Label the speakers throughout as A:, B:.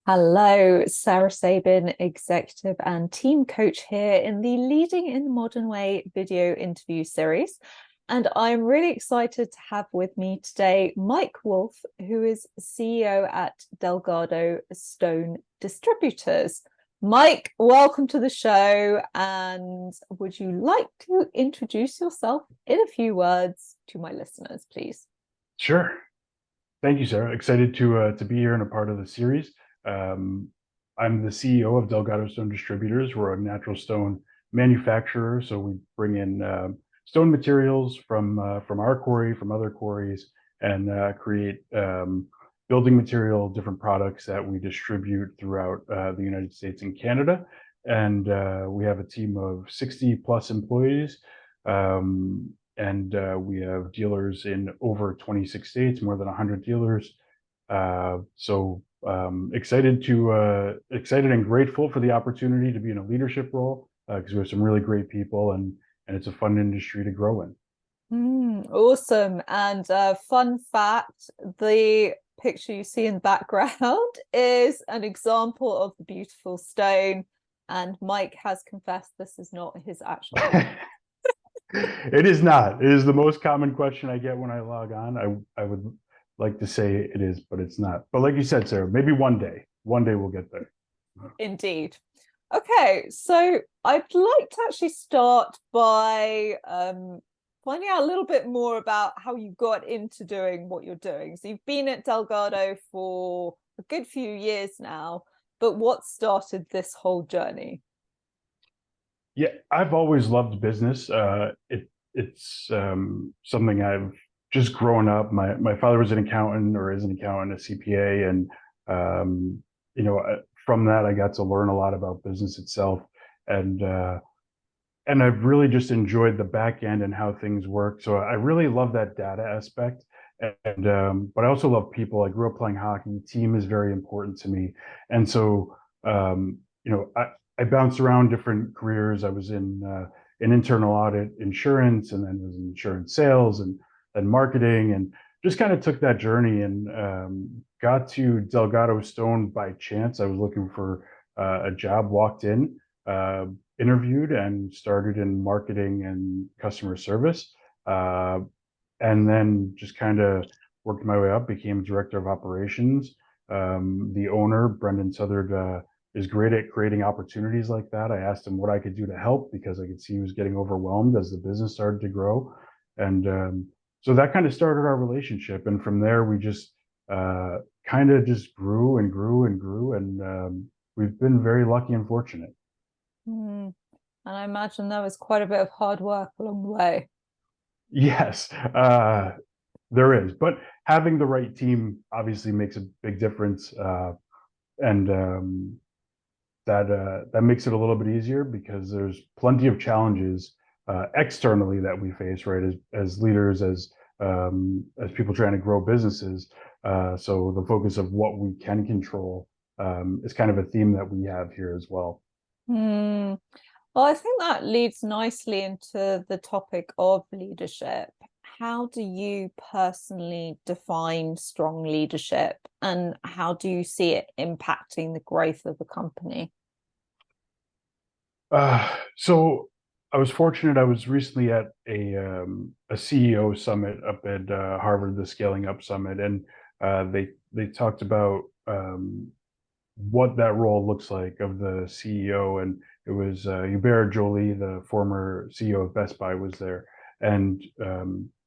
A: Hello, Sarah Sabin, executive and team coach here in the Leading in the Modern Way video interview series. And I'm really excited to have with me today Mike Wolfe, who is CEO at Delgado Stone Distributors. Mike, welcome to the show. And would you like to introduce yourself in a few words to my listeners, please?
B: Sure. Thank you, Sarah. Excited to be here and a part of the series. Um, I'm the CEO of Delgado Stone Distributors. We're a natural stone manufacturer, so we bring in stone materials from our quarry, from other quarries, and create building material, different products that we distribute throughout the United States and Canada. And we have a team of 60 plus employees. And we have dealers in over 26 states, more than 100 dealers. Excited and grateful for the opportunity to be in a leadership role because we have some really great people and it's a fun industry to grow in.
A: Awesome. And fun fact, the picture you see in the background is an example of the beautiful stone. And Mike has confessed this is not his actual name.
B: It is not. It is the most common question I get when I log on. I would like to say it is, but it's not. But like you said, Sarah, maybe one day we'll get there.
A: Indeed. Okay, so I'd like to actually start by finding out a little bit more about how you got into doing what you're doing. So you've been at Delgado for a good few years now, but what started this whole journey?
B: Yeah, I've always loved business. It's something I've just grown up. My father was an accountant or is an accountant, a CPA, and um, from that I got to learn a lot about business itself, and uh, and I've really just enjoyed the back end and how things work. So I really love that data aspect, and but I also love people. I grew up playing hockey. Team is very important to me, and so um, you know I bounced around different careers. I was in internal audit, insurance, and then was in insurance sales and marketing, and just kind of took that journey and got to Delgado Stone by chance. I was looking for a job, walked in. Interviewed and started in marketing and customer service. Uh, and then just kind of worked my way up, became director of operations. The owner, Brendan Southard, is great at creating opportunities like that. I asked him what I could do to help because I could see he was getting overwhelmed as the business started to grow. And so that kind of started our relationship. And from there, we just kind of just grew and grew and grew. And we've been very lucky and fortunate.
A: Mm. And I imagine there was quite a bit of hard work along the way.
B: Yes, there is, but having the right team obviously makes a big difference, and that makes it a little bit easier because there's plenty of challenges externally that we face, right, as leaders, as people trying to grow businesses. So the focus of what we can control is kind of a theme that we have here as well.
A: Hmm. Well, I think that leads nicely into the topic of leadership. How do you personally define strong leadership, and how do you see it impacting the growth of the company?
B: So I was fortunate. I was recently at a CEO summit up at Harvard, the Scaling Up Summit, and they talked about what that role looks like of the CEO, and it was Hubert Joly, the former CEO of Best Buy, was there, and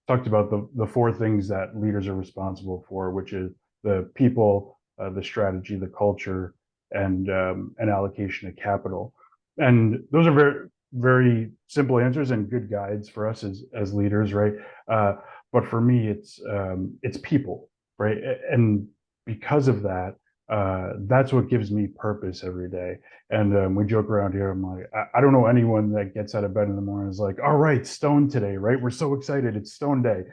B: talked about the four things that leaders are responsible for, which is the people, the strategy, the culture, and an allocation of capital. And those are very simple answers and good guides for us as leaders, right? But for me, it's people, right? And because of that, that's what gives me purpose every day. And we joke around here. I'm like, I don't know anyone that gets out of bed in the morning and is like, all right, stone today, right? We're so excited, it's stone day.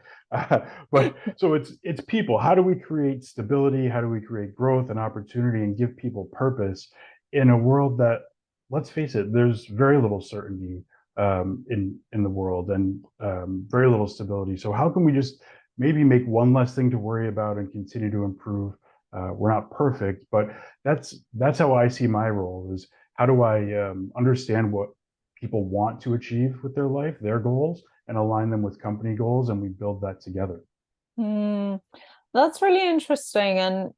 B: But so it's people. How do we create stability? How do we create growth and opportunity and give people purpose in a world that, let's face it, there's very little certainty in the world and very little stability. So how can we just maybe make one less thing to worry about and continue to improve We're not perfect, but that's how I see my role is how do I understand what people want to achieve with their life, their goals, and align them with company goals, and we build that together.
A: Hmm. That's really interesting. And,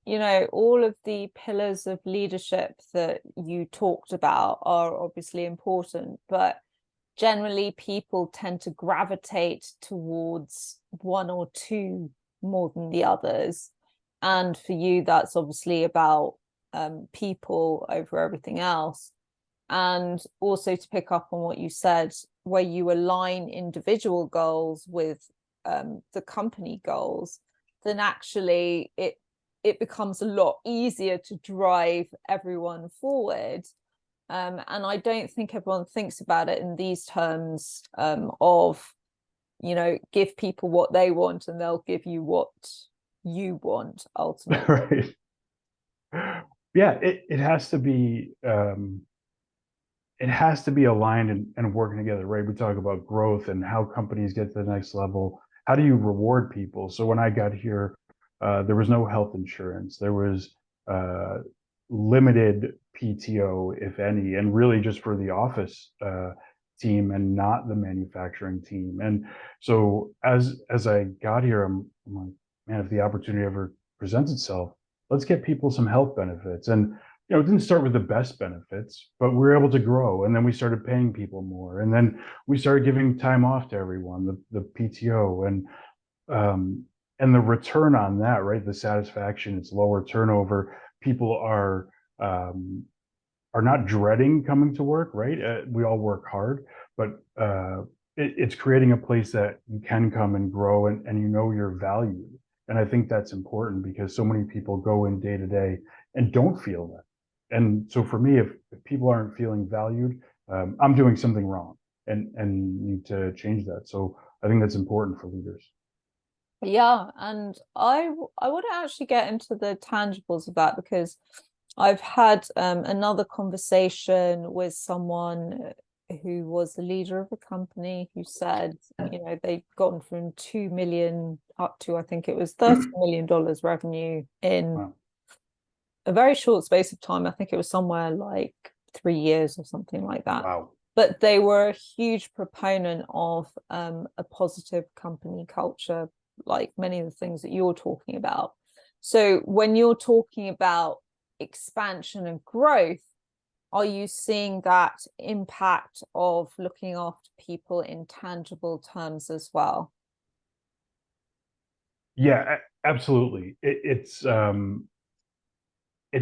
A: all of the pillars of leadership that you talked about are obviously important, but generally people tend to gravitate towards one or two more than the others. And for you, that's obviously about people over everything else. And also to pick up on what you said, where you align individual goals with the company goals, then actually it becomes a lot easier to drive everyone forward. And I don't think everyone thinks about it in these terms of, give people what they want and they'll give you what you want ultimately.
B: Right. Yeah, it has to be aligned and working together, right? We talk about growth and how companies get to the next level. How do you reward people? So when I got here, there was no health insurance. There was uh, limited PTO, if any, and really just for the office team and not the manufacturing team. And so as I got here, I'm like, man, if the opportunity ever presents itself, let's get people some health benefits. And it didn't start with the best benefits, but we were able to grow. And then we started paying people more. And then we started giving time off to everyone, the PTO. And the return on that, right? The satisfaction, it's lower turnover. People are not dreading coming to work, right? We all work hard, but it's creating a place that you can come and grow and you're valued. And I think that's important because so many people go in day to day and don't feel that. And so for me, if people aren't feeling valued, I'm doing something wrong and need to change that. So I think that's important for leaders.
A: Yeah, and I want to actually get into the tangibles of that because I've had another conversation with someone who was the leader of a company who said, they'd gotten from 2 million up to I think it was $30 million revenue in
B: Wow.
A: a very short space of time. I think it was somewhere like 3 years or something like that.
B: Wow.
A: But they were a huge proponent of a positive company culture, like many of the things that you're talking about. So when you're talking about expansion and growth, are you seeing that impact of looking after people in tangible terms as well?
B: Yeah, absolutely. It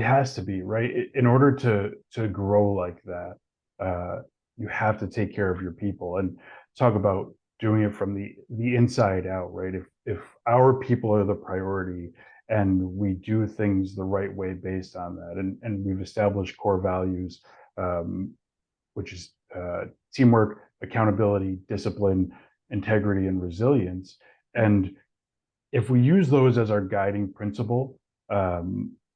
B: has to be right in order to grow like that. uh you have to take care of your people and talk about doing it from the inside out, right? If our people are the priority and we do things the right way based on that, and we've established core values, um which is teamwork, accountability, discipline, integrity, and resilience. And if we use those as our guiding principle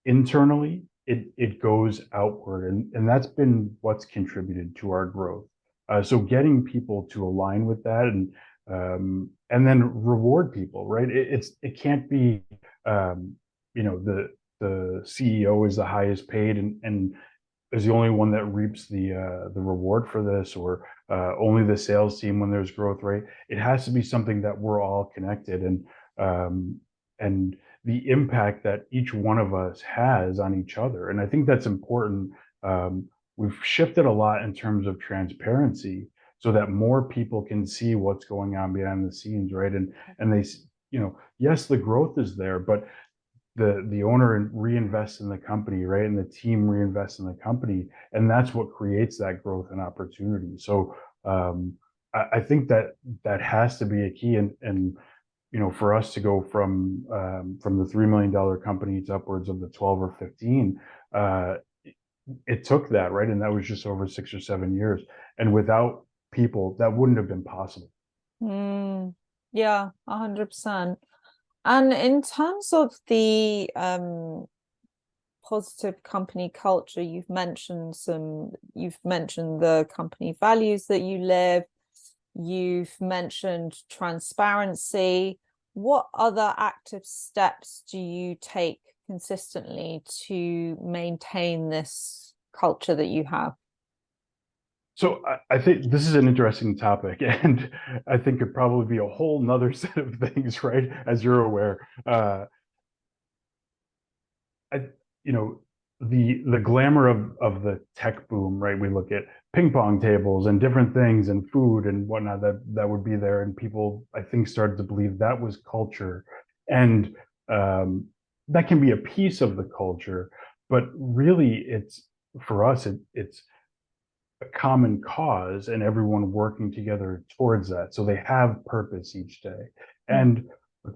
B: internally, it goes outward, and that's been what's contributed to our growth. So getting people to align with that and then reward people, right? It can't be the CEO is the highest paid and is the only one that reaps the reward for this, or only the sales team when there's growth, right? It has to be something that we're all connected um, and the impact that each one of us has on each other. And I think that's important. We've shifted a lot in terms of transparency so that more people can see what's going on behind the scenes, right? And they, yes, the growth is there, but the owner reinvests in the company, right? And the team reinvests in the company, and that's what creates that growth and opportunity. So I think that has to be a key. And for us to go from the $3 million company to upwards of the 12 or 15, it took that, right? And that was just over 6 or 7 years. And without people, that wouldn't have been possible.
A: Yeah, 100%. And in terms of the positive company culture, you've mentioned the company values that you live, you've mentioned transparency. What other active steps do you take consistently to maintain this culture that you have?
B: So I think this is an interesting topic, and I think it'd probably be a whole nother set of things, right? As you're aware, I, you know, the glamour of the tech boom, right? We look at ping pong tables and different things and food and whatnot that would be there, and people I think started to believe that was culture, and that can be a piece of the culture, but really it's for us it's a common cause and everyone working together towards that. So they have purpose each day. And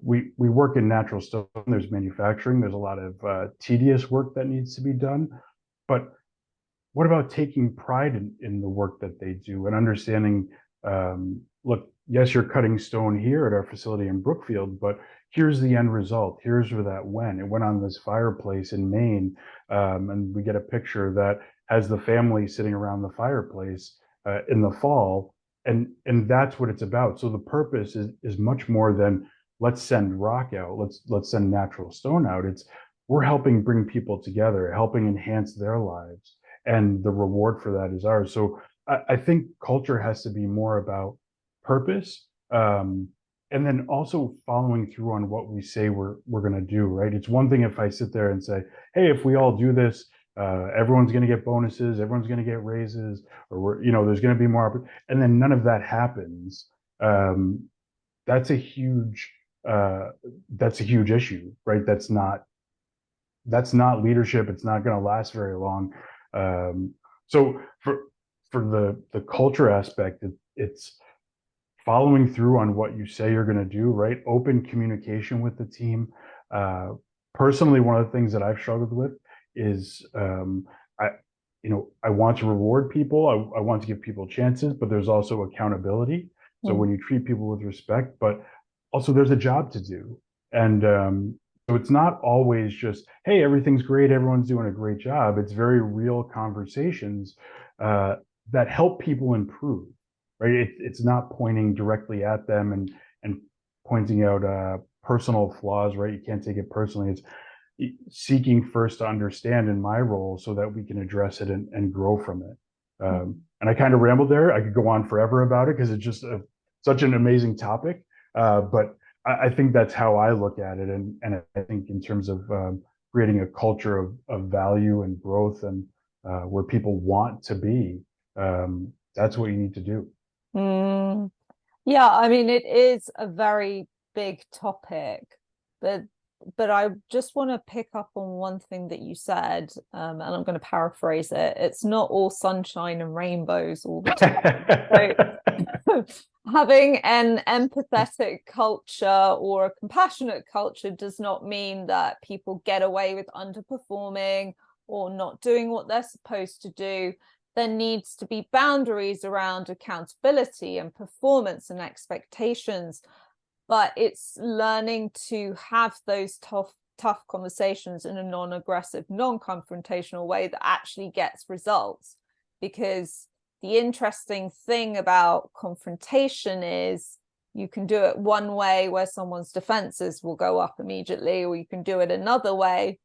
B: we work in natural stone. There's manufacturing. There's a lot of tedious work that needs to be done. But what about taking pride in the work that they do and understanding, look, yes, you're cutting stone here at our facility in Brookfield, but here's the end result. Here's where that went. It went on this fireplace in Maine. And we get a picture that has the family sitting around the fireplace in the fall. And that's what it's about. So the purpose is much more than let's send rock out. Let's send natural stone out. It's we're helping bring people together, helping enhance their lives, and the reward for that is ours. So I think culture has to be more about purpose, and then also following through on what we say we're going to do. Right? It's one thing if I sit there and say, "Hey, if we all do this, everyone's going to get bonuses, everyone's going to get raises, or there's going to be more," and then none of that happens. That's a huge that's a huge issue, right? That's not leadership. It's not going to last very long. So for the culture aspect, it's following through on what you say you're going to do, right? Open communication with the team. Personally, one of the things that I've struggled with is I I want to reward people. I want to give people chances, but there's also accountability. So when you treat people with respect, but also there's a job to do. And so it's not always just, hey, everything's great, everyone's doing a great job. It's very real conversations that help people improve, right? It's not pointing directly at them and pointing out personal flaws, right? You can't take it personally. It's seeking first to understand in my role so that we can address it and grow from it. And I kind of rambled there. I could go on forever about it because it's just such an amazing topic. But I think that's how I look at it. And I think in terms of creating a culture of value and growth and where people want to be, that's what you need to do.
A: Mm. Yeah, I mean, it is a very big topic, but I just want to pick up on one thing that you said, and I'm going to paraphrase it. It's not all sunshine and rainbows all the time. So having an empathetic culture or a compassionate culture does not mean that people get away with underperforming or not doing what they're supposed to do. There needs to be boundaries around accountability and performance and expectations. But it's learning to have those tough conversations in a non-aggressive, non-confrontational way that actually gets results. Because the interesting thing about confrontation is you can do it one way where someone's defenses will go up immediately, or you can do it another way,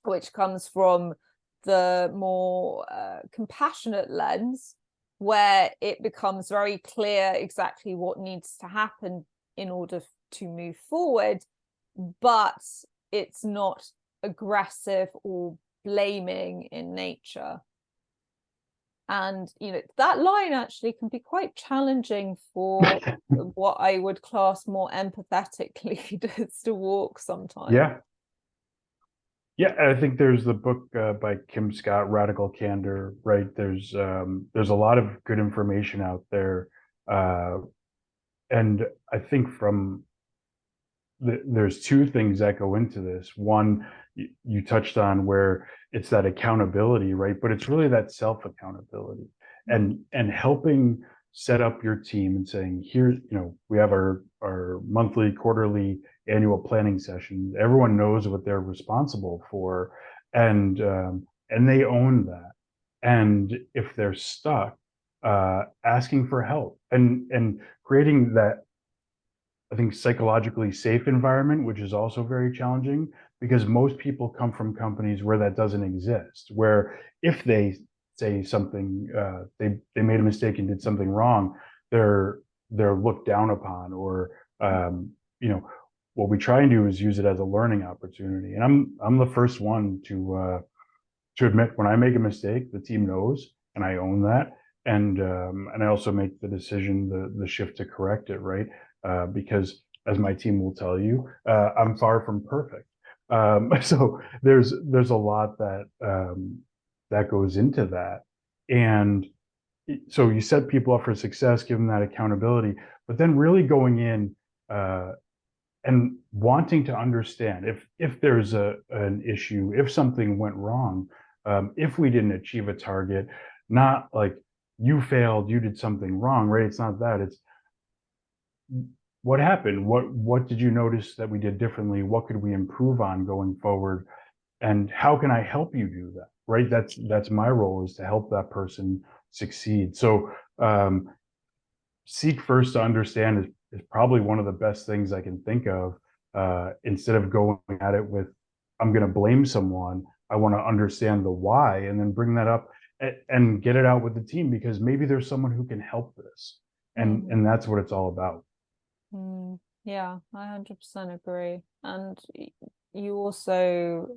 A: which comes from the more compassionate lens, where it becomes very clear exactly what needs to happen in order to move forward, but it's not aggressive or blaming in nature. And that line actually can be quite challenging for what I would class more empathetic leaders to walk sometimes.
B: Yeah, I think there's the book by Kim Scott, Radical Candor, right? There's a lot of good information out there, and I think there's two things that go into this. One, you touched on where it's that accountability, right? But it's really that self accountability and helping set up your team and saying, here, we have our monthly, quarterly, annual planning sessions. Everyone knows what they're responsible for, and they own that. And if they're stuck, asking for help and creating that, I think, psychologically safe environment, which is also very challenging. because most people come from companies where that doesn't exist, where if they say something, they made a mistake and did something wrong, they're looked down upon, or you know, what we try and do is use it as a learning opportunity. And I'm the first one to admit when I make a mistake. The team knows, and I own that. And I also make the decision, the shift to correct it, right? Because as my team will tell you, I'm far from perfect. So there's a lot that that goes into that. And so you set people up for success, give them that accountability, but then really going in and wanting to understand if there's an issue, if something went wrong, if we didn't achieve a target, not like you failed, you did something wrong, right? It's not that. It's what happened. What did you notice that we did differently? What could we improve on going forward? And how can I help you do that? Right. That's my role, is to help that person succeed. So seek first to understand is probably one of the best things I can think of. Instead of going at it with, I'm going to blame someone, I want to understand the why and then bring that up and get it out with the team, because maybe there's someone who can help this. And that's what it's all about.
A: Yeah, I 100% agree. And you also,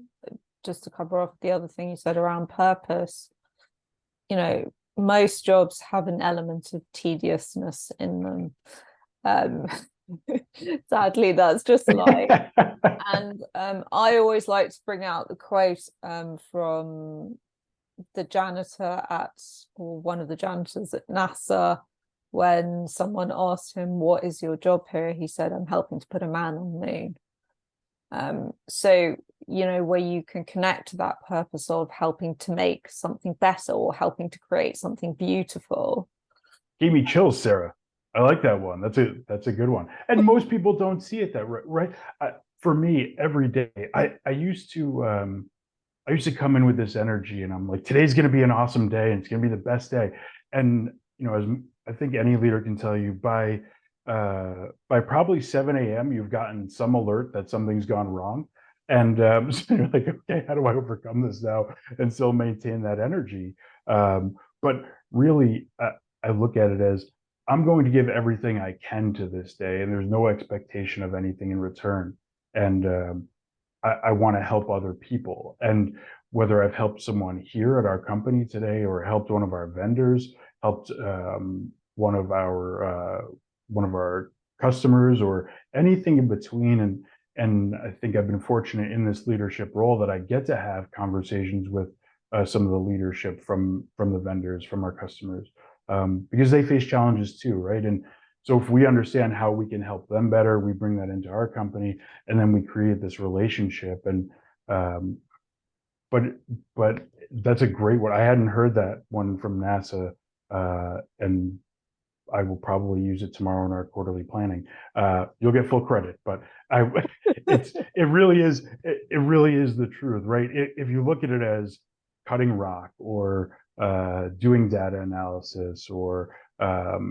A: just to cover off the other thing you said around purpose, most jobs have an element of tediousness in them. Sadly, that's just life. And I always like to bring out the quote from the janitor or one of the janitors at NASA, when someone asked him, "What is your job here?" He said, "I'm helping to put a man on the moon." So, where you can connect to that purpose of helping to make something better or helping to create something beautiful.
B: Gave me chills, Sarah. I like that one. That's a good one. And most people don't see it that way, right? For me, every day, I used to come in with this energy, and I'm like, today's going to be an awesome day, and it's going to be the best day. And as I think any leader can tell you, by probably 7 a.m., you've gotten some alert that something's gone wrong, and so you're like, okay, how do I overcome this now and still maintain that energy? But really, I look at it as, I'm going to give everything I can to this day, and there's no expectation of anything in return. And I want to help other people. And whether I've helped someone here at our company today, or helped one of our vendors, helped one of our customers, or anything in between. And I think I've been fortunate in this leadership role that I get to have conversations with some of the leadership from the vendors, from our customers, because they face challenges too, right? And so if we understand how we can help them better, we bring that into our company, and then we create this relationship. And but that's a great one. I hadn't heard that one from NASA, and I will probably use it tomorrow in our quarterly planning. You'll get full credit, but it really is the truth, right? If you look at it as cutting rock, or doing data analysis, or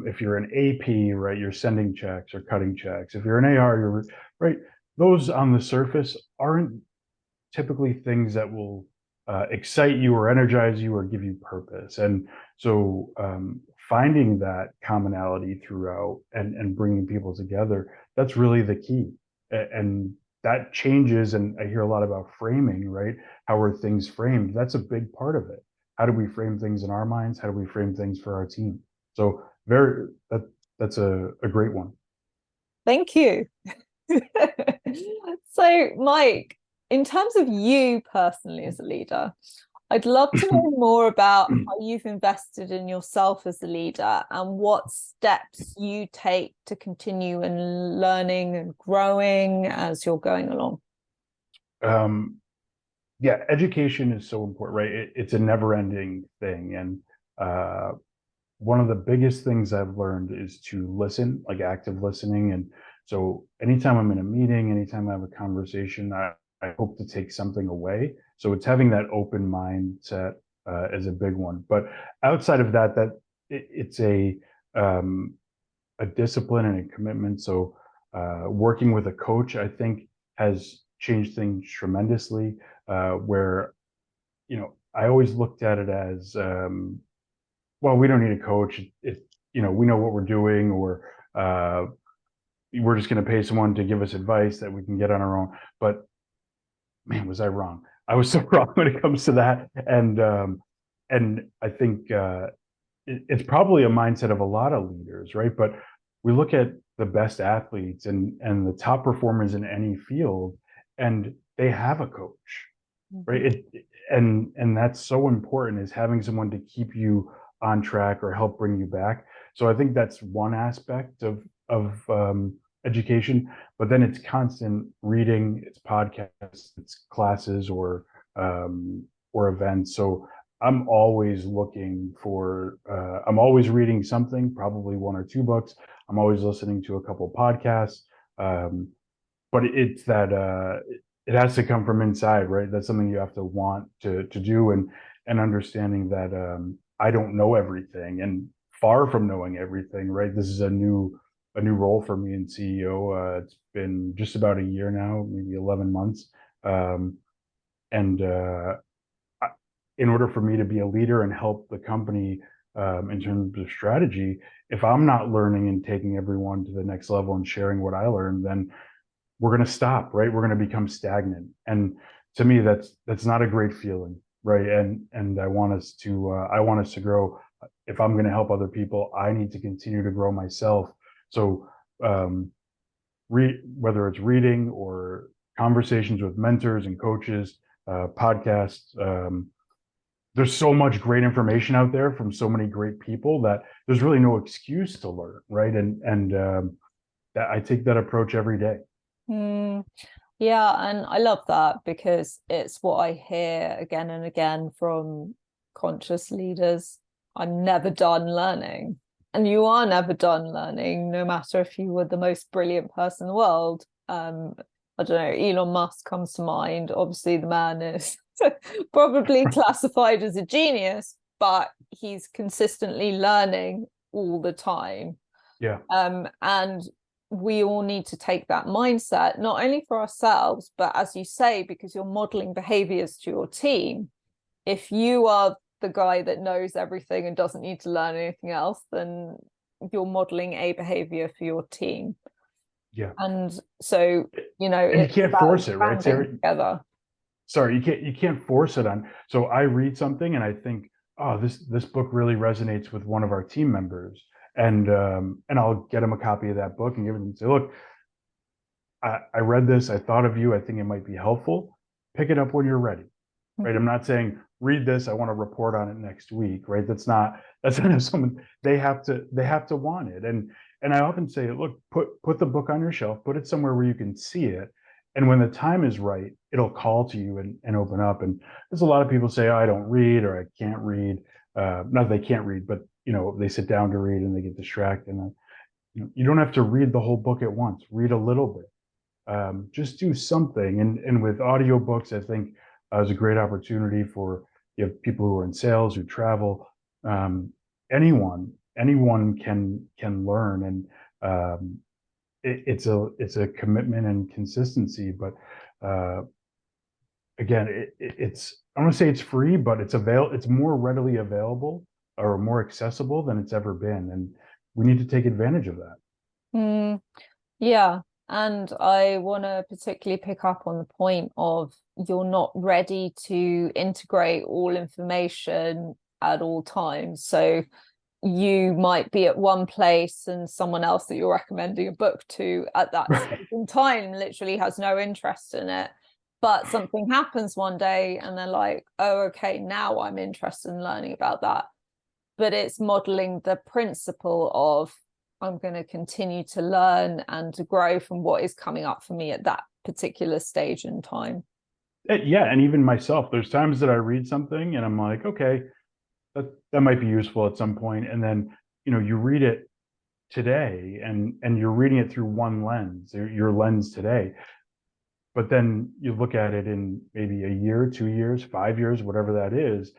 B: if you're an AP, right, you're sending checks or cutting checks. If you're an AR, you're right. Those on the surface aren't typically things that will excite you or energize you or give you purpose. And so finding that commonality throughout and bringing people together, that's really the key. And that changes. And I hear a lot about framing, right? How are things framed? That's a big part of it. How do we frame things in our minds? How do we frame things for our team? So that's a great one.
A: Thank you. So, Mike, in terms of you personally as a leader, I'd love to know more about how you've invested in yourself as a leader and what steps you take to continue and learning and growing as you're going along.
B: Yeah, education is so important, right? It's a never-ending thing. And one of the biggest things I've learned is to listen, like active listening. And so anytime I'm in a meeting, anytime I have a conversation, I hope to take something away. So it's having that open mindset is a big one. But outside of that, it's a discipline and a commitment. So working with a coach, I think, has changed things tremendously. Where, I always looked at it as, well, we don't need a coach. We know what we're doing, or we're just going to pay someone to give us advice that we can get on our own. But man, was I wrong. I was so wrong when it comes to that. And I think it's probably a mindset of a lot of leaders, right? But we look at the best athletes and the top performers in any field, and they have a coach, right? And that's so important, is having someone to keep you on track or help bring you back. So I think that's one aspect of education. But then it's constant reading, it's podcasts, it's classes, or events. So I'm always looking for. I'm always reading something, probably one or two books. I'm always listening to a couple podcasts. But it's that it has to come from inside, right? That's something you have to want to do, and understanding that I don't know everything, and far from knowing everything, right? This is a new role for me in CEO. It's been just about a year now, maybe 11 months. And in order for me to be a leader and help the company in terms of strategy, if I'm not learning and taking everyone to the next level and sharing what I learned, then we're going to stop, right? We're going to become stagnant. And to me, that's not a great feeling, right? And I want us to grow. If I'm going to help other people, I need to continue to grow myself. So whether it's reading or conversations with mentors and coaches, podcasts, there's so much great information out there from so many great people that there's really no excuse to learn, right? And that I take that approach every day.
A: Yeah, and I love that, because it's what I hear again and again from conscious leaders. I'm never done learning. And you are never done learning, no matter if you were the most brilliant person in the world. I don't know, Elon Musk comes to mind. Obviously, the man is probably classified as a genius, but he's consistently learning all the time.
B: Yeah.
A: And we all need to take that mindset, not only for ourselves, but as you say, because you're modeling behaviors to your team. If you are the guy that knows everything and doesn't need to learn anything else, then you're modeling a behavior for your team.
B: Yeah.
A: And so,
B: and you can't force it, right, Sarah?
A: Together.
B: Sorry, you can't force it on. So I read something and I think, oh, this book really resonates with one of our team members. And I'll get him a copy of that book and give it and say, look, I read this, I thought of you, I think it might be helpful. Pick it up when you're ready. Right. I'm not saying read this, I want to report on it next week, right? That's not someone, they have to want it. And I often say, look, put the book on your shelf, put it somewhere where you can see it. And when the time is right, it'll call to you and open up. And there's a lot of people say, oh, I don't read, or I can't read. Not that they can't read, but they sit down to read and they get distracted. And you don't have to read the whole book at once. Read a little bit. Just do something. And with audiobooks, I think is a great opportunity for people who are in sales, who travel. Anyone can learn, and it's a commitment and consistency. But again, it's I want to say it's free, but it's more readily available or more accessible than it's ever been, and we need to take advantage of that.
A: Yeah. And I want to particularly pick up on the point of you're not ready to integrate all information at all times. So you might be at one place and someone else that you're recommending a book to at that time literally has no interest in it. But something happens one day and they're like, oh, okay, now I'm interested in learning about that. But it's modeling the principle of I'm going to continue to learn and to grow from what is coming up for me at that particular stage in time.
B: Yeah, and even myself, there's times that I read something and I'm like, okay, that might be useful at some point, and then you read it today, and you're reading it through one lens, your lens today, but then you look at it in maybe a year, 2 years, 5 years, whatever that is,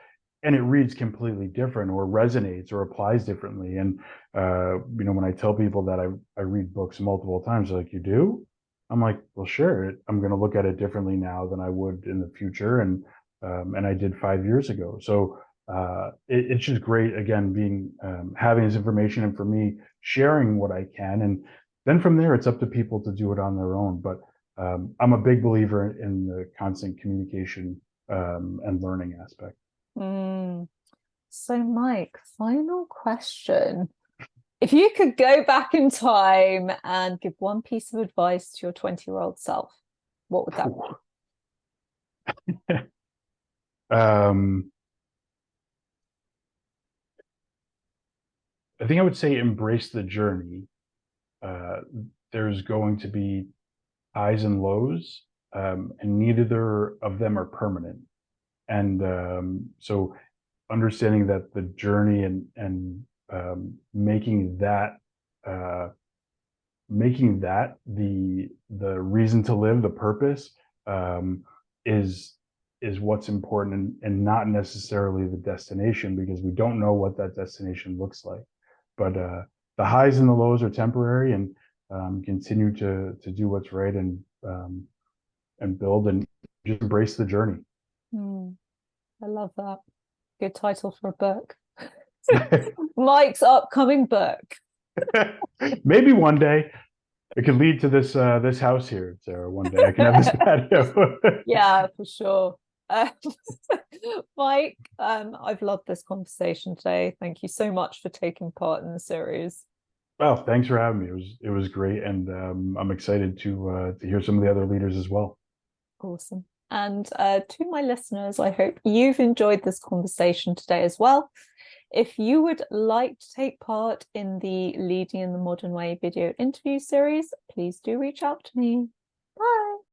B: and it reads completely different or resonates or applies differently. And when I tell people that I read books multiple times, they're like, you do? I'm like, well, sure, I'm going to look at it differently now than I would in the future, and I did 5 years ago. So it's just great again being having this information, and for me sharing what I can, and then from there it's up to people to do it on their own. But I'm a big believer in the constant communication and learning aspect.
A: Mm. So, Mike, final question. If you could go back in time and give one piece of advice to your 20-year-old self, what would that
B: um, I think I would say embrace the journey. Uh, there's going to be highs and lows, and neither of them are permanent. And so understanding that the journey and uh, making that the reason to live, the purpose, um, is is what's important, and not necessarily the destination, because we don't know what that destination looks like. But the highs and the lows are temporary, and continue to do what's right, and build, and just embrace the journey.
A: be? I love that. Good title for a book. Mike's upcoming book.
B: Maybe one day it could lead to this house here. So one day I can have this patio.
A: Yeah, for sure. Uh, Mike, I've loved this conversation today. Thank you so much for taking part in the series.
B: Well, thanks for having me. It was great, and I'm excited to hear some of the other leaders as well.
A: Awesome. And to my listeners, I hope you've enjoyed this conversation today as well. If you would like to take part in the Leading in the Modern Way video interview series, please do reach out to me.